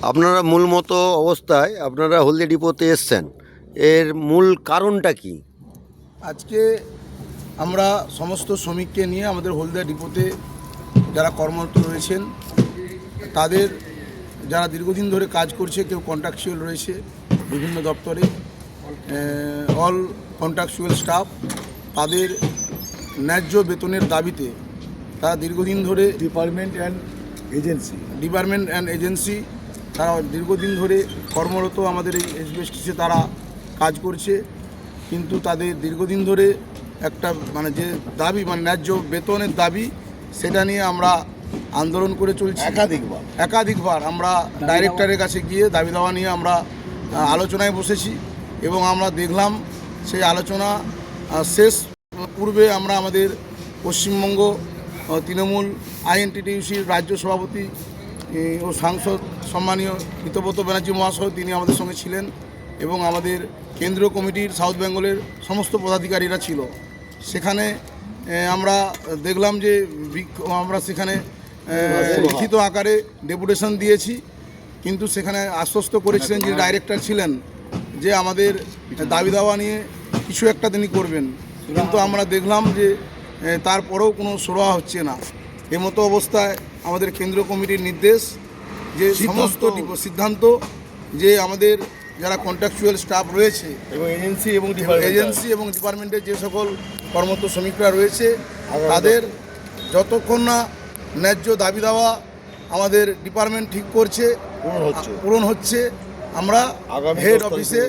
আপনারা মূল মতো অবস্থায় আপনারা হলদিয়া ডিপোতে এসছেন, এর মূল কারণটা কি? আজকে আমরা সমস্ত শ্রমিককে নিয়ে আমাদের হলদিয়া ডিপোতে যারা কর্মরত রয়েছেন তাদের যারা দীর্ঘদিন ধরে কাজ করছে, কেউ কন্ট্রাকচুয়াল রয়েছে বিভিন্ন দপ্তরে, অল কন্ট্রাকচুয়াল স্টাফ, তাদের ন্যায্য বেতনের দাবিতে তারা দীর্ঘদিন ধরে ডিপার্টমেন্ট অ্যান্ড এজেন্সি তারা দীর্ঘদিন ধরে কর্মরত আমাদের এই এসবিএসটিসিতে তারা কাজ করছে। কিন্তু তাদের দীর্ঘদিন ধরে একটা যে দাবি ন্যায্য বেতনের দাবি, সেটা নিয়ে আমরা আন্দোলন করে চলছি। একাধিকবার আমরা ডাইরেক্টরের কাছে গিয়ে দাবি দাওয়া নিয়ে আমরা আলোচনায় বসেছি এবং আমরা দেখলাম সেই আলোচনা শেষ পূর্বে আমরা আমাদের পশ্চিমবঙ্গ তৃণমূল আইএনটিটিইউসির রাজ্য সভাপতি ও সাংসদ সম্মানীয় হিতব্রত ব্যানার্জি মহাশয়, তিনি আমাদের সঙ্গে ছিলেন এবং আমাদের কেন্দ্রীয় কমিটির সাউথ বেঙ্গলের সমস্ত পদাধিকারীরা ছিল। সেখানে আমরা দেখলাম যে আমরা সেখানে লিখিত আকারে ডেপুটেশন দিয়েছি, কিন্তু সেখানে আশ্বস্ত করেছিলেন যে ডাইরেক্টর ছিলেন যে আমাদের দাবি দাওয়া নিয়ে কিছু একটা তিনি করবেন, কিন্তু আমরা দেখলাম যে তারপরেও কোনো সুরাহা হচ্ছে না। এমতো অবস্থায় আমাদের কেন্দ্রীয় কমিটির নির্দেশ যে সমস্ত সিদ্ধান্ত যে আমাদের যারা কন্ট্রাকচুয়াল স্টাফ রয়েছে এবং এজেন্সি এবং ডিপার্টমেন্টের যে সকল কর্মরত শ্রমিকরা রয়েছে, তাদের যতক্ষণ না ন্যায্য দাবি দেওয়া আমাদের ডিপার্টমেন্ট ঠিক করছে পূরণ হচ্ছে, আমরা হেড অফিসে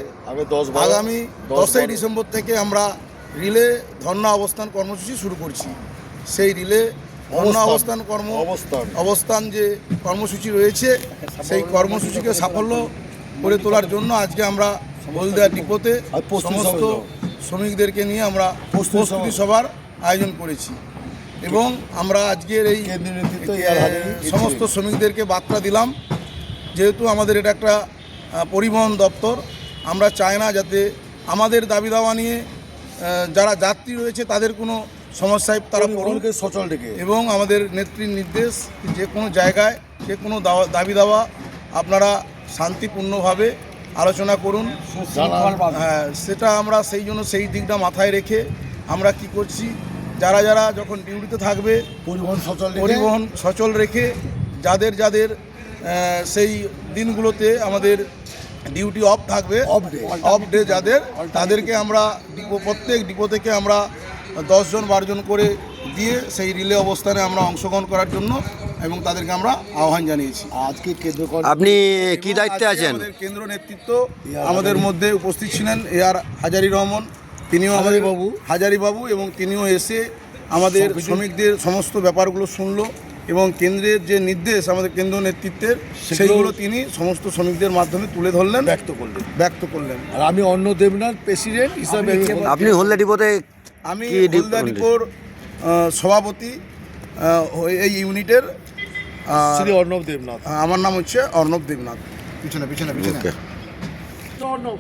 আগামী 10ই ডিসেম্বর থেকে আমরা রিলে ধর্ণা অবস্থান কর্মসূচি শুরু করছি। সেই রিলে ধর্ণা অবস্থান যে কর্মসূচি রয়েছে, সেই কর্মসূচিকে সাফল্য করে তোলার জন্য আজকে আমরা হলদিয়া ডিপোতে সমস্ত শ্রমিকদেরকে নিয়ে আমরা প্রস্তুতি সভার আয়োজন করেছি এবং আমরা আজকের এই সমস্ত শ্রমিকদেরকে বার্তা দিলাম, যেহেতু আমাদের এটা একটা পরিবহন দপ্তর, আমরা চাই না যাতে আমাদের দাবি দাওয়া নিয়ে যারা যাত্রী রয়েছে তাদের কোনো সমস্যায় তারা পড়ুনকে সচল রেখে, এবং আমাদের নেত্রীর নির্দেশ যে কোনো জায়গায় যে কোনো দাবি দাওয়া আপনারা শান্তিপূর্ণভাবে আলোচনা করুন। হ্যাঁ, সেটা আমরা সেই জন্য সেই দিকটা মাথায় রেখে আমরা কি করছি, যারা যারা যখন ডিউটিতে থাকবে পরিবহন সচল রেখে যাদের সেই দিনগুলোতে আমাদের ডিউটি অফ থাকবে, অফ ডে যাদের, তাদেরকে আমরা প্রত্যেক ডিপো থেকে আমরা 10 জন 12 জন করে দিয়ে সেই রিলে অবস্থানে আমরা অংশগ্রহণ করার জন্য এবং তাদেরকে আমরা আহ্বান জানিয়েছি। আজকে আপনি কি দায়িত্বে আছেন? আমাদের কেন্দ্র নেতৃত্ব আমাদের মধ্যে উপস্থিত ছিলেন AR হাজারি রহমান, তিনিও আমাদের হাজারি বাবু, এবং তিনিও এসে আমাদের শ্রমিকদের সমস্ত ব্যাপারগুলো শুনলো এবং কেন্দ্রের যে নির্দেশ আমাদের কেন্দ্র নেতৃত্বের, সেইগুলো তিনি সমস্ত শ্রমিকদের মাধ্যমে তুলে ধরলেন, ব্যক্ত করলেন। আর আমি অর্ণব দেবনাথ, প্রেসিডেন্ট হিসাবে। আপনি হলদিয়া ডিপোতে? আমি হলদিয়া ডিপোর সভাপতি এই ইউনিটের, শ্রী অর্ণব দেবনাথ। আমার নাম হচ্ছে অর্ণব দেবনাথ। পিছনে অর্ণব